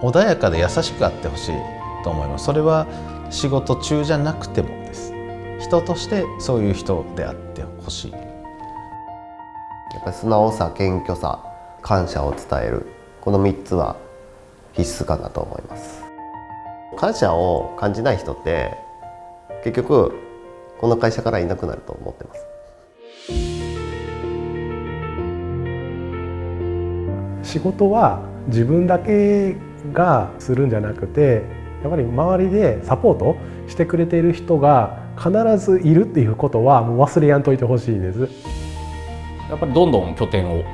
穏やかで優しくあってほしいと思います。それは仕事中じゃなくてもです。人としてそういう人であってほしい。やっぱり素直さ、謙虚さ、感謝を伝える、この3つは必須かなと思います。感謝を感じない人って結局この会社からいなくなると思ってます。仕事は自分だけがするんじゃなくて、やっぱり周りでサポートしてくれている人が必ずいるっていうことはもう忘れやんといてほしいです。やっぱりどんどん拠点を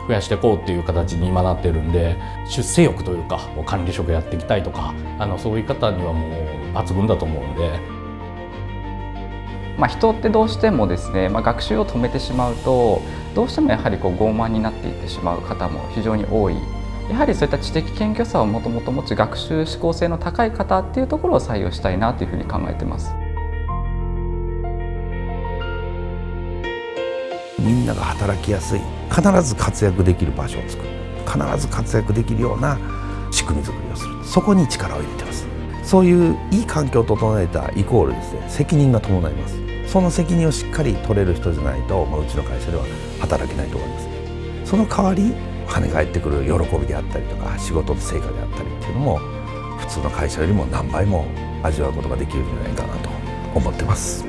増やしていこうっていう形に今なってるんで、出世欲というか管理職やっていきたいとかそういう方にはもう抜群だと思うんで。人ってどうしてもですね、学習を止めてしまうとどうしてもやはり傲慢になっていってしまう方も非常に多い。やはりそういった知的謙虚さをもともと持ち、学習指向性の高い方っていうところを採用したいなというふうに考えてます。みんなが働きやすい、必ず活躍できる場所を作る、必ず活躍できるような仕組み作りをする、そこに力を入れてます。そういういい環境を整えたイコールですね、責任が伴います。その責任をしっかり取れる人じゃないと、うちの会社では働けないと思います。その代わり跳ね返ってくる喜びであったりとか、仕事の成果であったりっていうのも普通の会社よりも何倍も味わうことができるんじゃないかなと思ってます。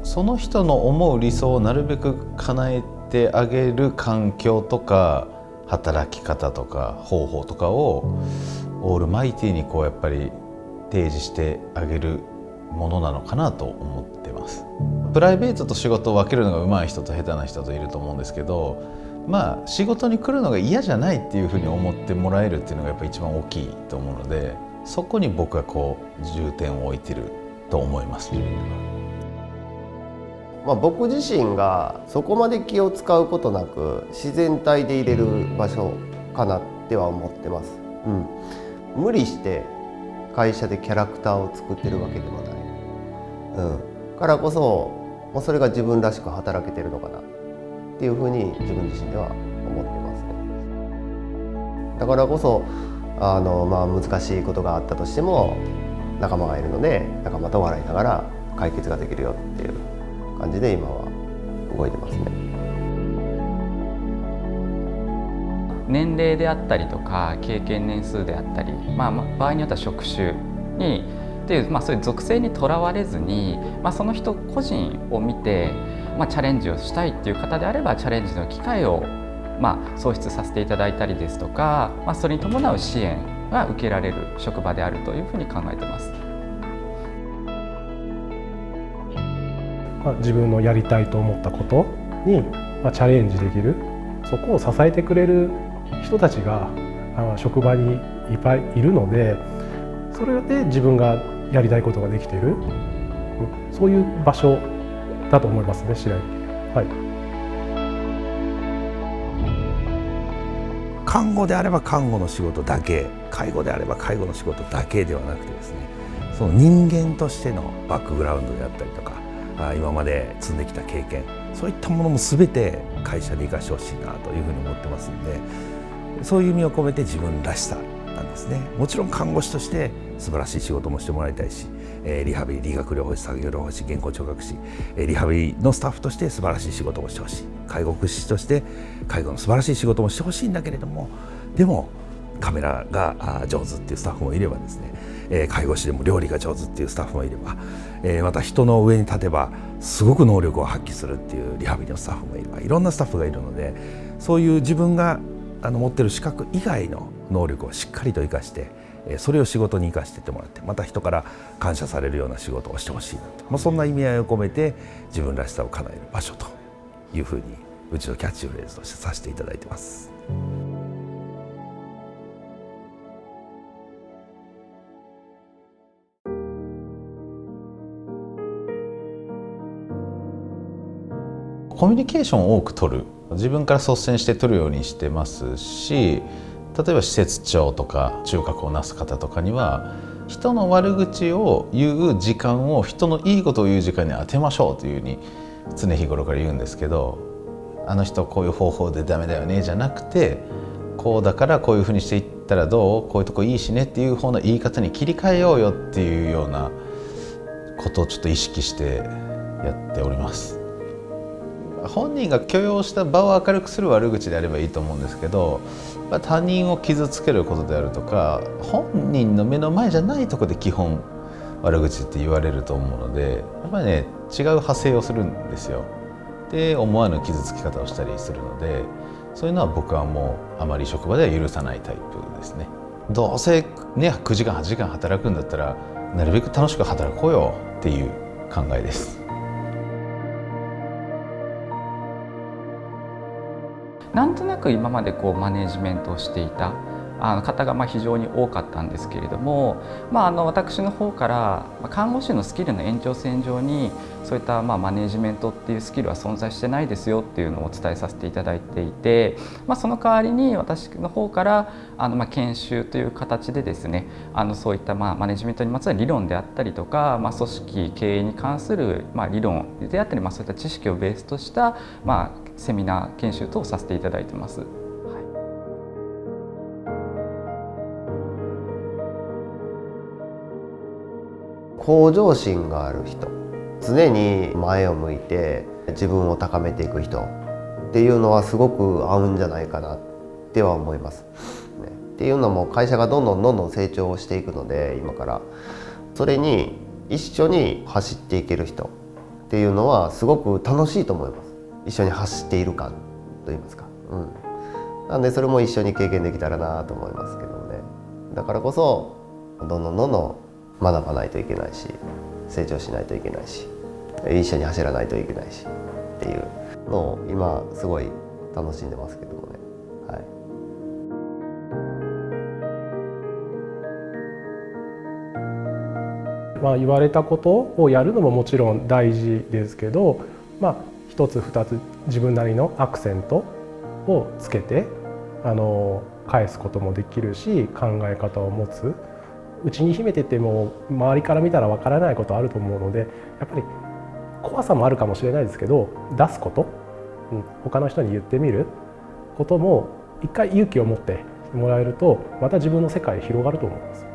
その人の思う理想をなるべく叶えてあげる環境とか働き方とか方法とかをオールマイティにやっぱり提示してあげるものなのかなと思ってます。プライベートと仕事を分けるのが上手い人と下手な人といると思うんですけど、仕事に来るのが嫌じゃないっていうふうに思ってもらえるっていうのがやっぱ一番大きいと思うので、そこに僕は重点を置いてると思います。自分では。僕自身がそこまで気を使うことなく自然体で入れる場所かなっては思ってます。無理して会社でキャラクターを作ってるわけでもない、からこそもうそれが自分らしく働けてるのかなっていうふうに自分自身では思ってますね。だからこそ難しいことがあったとしても仲間がいるので、仲間と笑いながら解決ができるよっていう感じで今は動いてますね。年齢であったりとか経験年数であったり、場合によっては職種にっていう、そういう属性にとらわれずに、その人個人を見て、チャレンジをしたいっていう方であればチャレンジの機会を、創出させていただいたりですとか、それに伴う支援が受けられる職場であるというふうに考えてます。自分のやりたいと思ったことにチャレンジできる、そこを支えてくれる人たちが職場にいっぱいいるので、それで自分がやりたいことができている、そういう場所だと思いますね、白井。看護であれば看護の仕事だけ、介護であれば介護の仕事だけではなくてですね、その人間としてのバックグラウンドであったりとか、今まで積んできた経験、そういったものも全て会社で生かしてほしいなというふうに思ってますので、そういう意味を込めて自分らしさなんですね。もちろん看護師として素晴らしい仕事もしてもらいたいし、リハビリ、理学療法士、作業療法士、健康聴覚士、リハビリのスタッフとして素晴らしい仕事もしてほしい、介護福祉士として介護の素晴らしい仕事もしてほしいんだけれども、でもカメラが上手っていうスタッフもいればですね、介護士でも料理が上手っていうスタッフもいれば、また人の上に立てばすごく能力を発揮するっていうリハビリのスタッフもいれば、いろんなスタッフがいるので、そういう自分が持ってる資格以外の能力をしっかりと生かして、それを仕事に生かしていってもらって、また人から感謝されるような仕事をしてほしいなと、そんな意味合いを込めて自分らしさを叶える場所というふうにうちのキャッチフレーズとしてさせていただいてます。コミュニケーションを多く取る、自分から率先して取るようにしてますし、例えば施設長とか中核をなす方とかには人の悪口を言う時間を人のいいことを言う時間に当てましょうというふうに常日頃から言うんですけど、あの人こういう方法でダメだよねじゃなくて、こうだからこういうふうにしていったらどう、こういうとこいいしねっていう方の言い方に切り替えようよっていうようなことをちょっと意識してやっております。本人が許容した場を明るくする悪口であればいいと思うんですけど、他人を傷つけることであるとか、本人の目の前じゃないところで基本悪口って言われると思うので、やっぱりね、違う派生をするんですよ。で、思わぬ傷つき方をしたりするので、そういうのは僕はもうあまり職場では許さないタイプですね。どうせね、9時間8時間働くんだったらなるべく楽しく働こうよっていう考えです。なんとなく今までマネジメントをしていた方が非常に多かったんですけれども、私の方から看護師のスキルの延長線上にそういったマネジメントっていうスキルは存在してないですよっていうのをお伝えさせていただいていて、その代わりに私の方から研修という形でですね、そういったマネジメントにまつわる理論であったりとか、組織経営に関する理論であったり、そういった知識をベースとしたセミナー研修等をさせていただいてます。向上心がある人、常に前を向いて自分を高めていく人っていうのはすごく合うんじゃないかなっては思います、ね。っていうのも会社がどんどん成長していくので、今からそれに一緒に走っていける人っていうのはすごく楽しいと思います。一緒に走っている感といいますか、なんでそれも一緒に経験できたらなと思いますけどね。だからこそどんどん学ばないといけないし、成長しないといけないし、一緒に走らないといけないしっていうのを今すごい楽しんでますけどもね。言われたことをやるのももちろん大事ですけど、一つ二つ自分なりのアクセントをつけて返すこともできるし、考え方を持つ。内に秘めてても周りから見たらわからないことあると思うので、やっぱり怖さもあるかもしれないですけど、出すこと、他の人に言ってみることも一回勇気を持ってもらえると、また自分の世界広がると思います。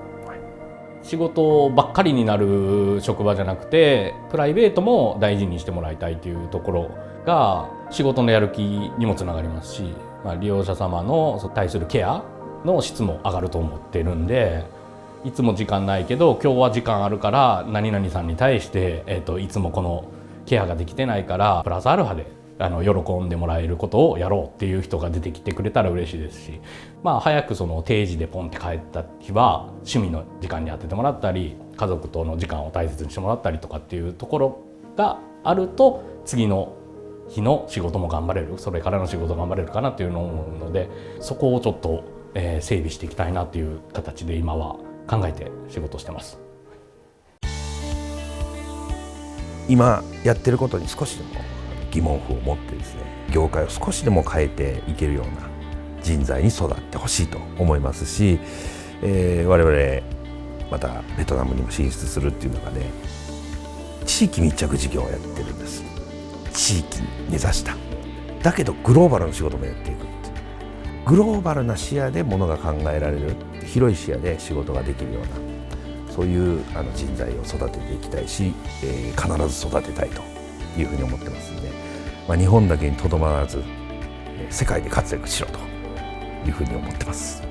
仕事ばっかりになる職場じゃなくて、プライベートも大事にしてもらいたいというところが仕事のやる気にもつながりますし、利用者様の対するケアの質も上がると思ってるんで、いつも時間ないけど今日は時間あるから何々さんに対して、いつもこのケアができてないからプラスアルファで喜んでもらえることをやろうっていう人が出てきてくれたら嬉しいですし、早く定時でポンって帰った日は趣味の時間に当ててもらったり、家族との時間を大切にしてもらったりとかっていうところがあると、次の日の仕事も頑張れる、それからの仕事頑張れるかなっていうのを思うので、そこをちょっと、整備していきたいなっていう形で今は考えて仕事してます。今やってることに少しでも疑問符を持ってですね、業界を少しでも変えていけるような人材に育ってほしいと思いますし、我々またベトナムにも進出するっていう中で地域密着事業をやってるんです。地域に根ざしただけどグローバルな仕事もやっていくっていう、グローバルな視野でものが考えられる、広い視野で仕事ができるような、そういう人材を育てていきたいし、必ず育てたいというふうに思ってますので、日本だけにとどまらず世界で活躍しろというふうに思ってます。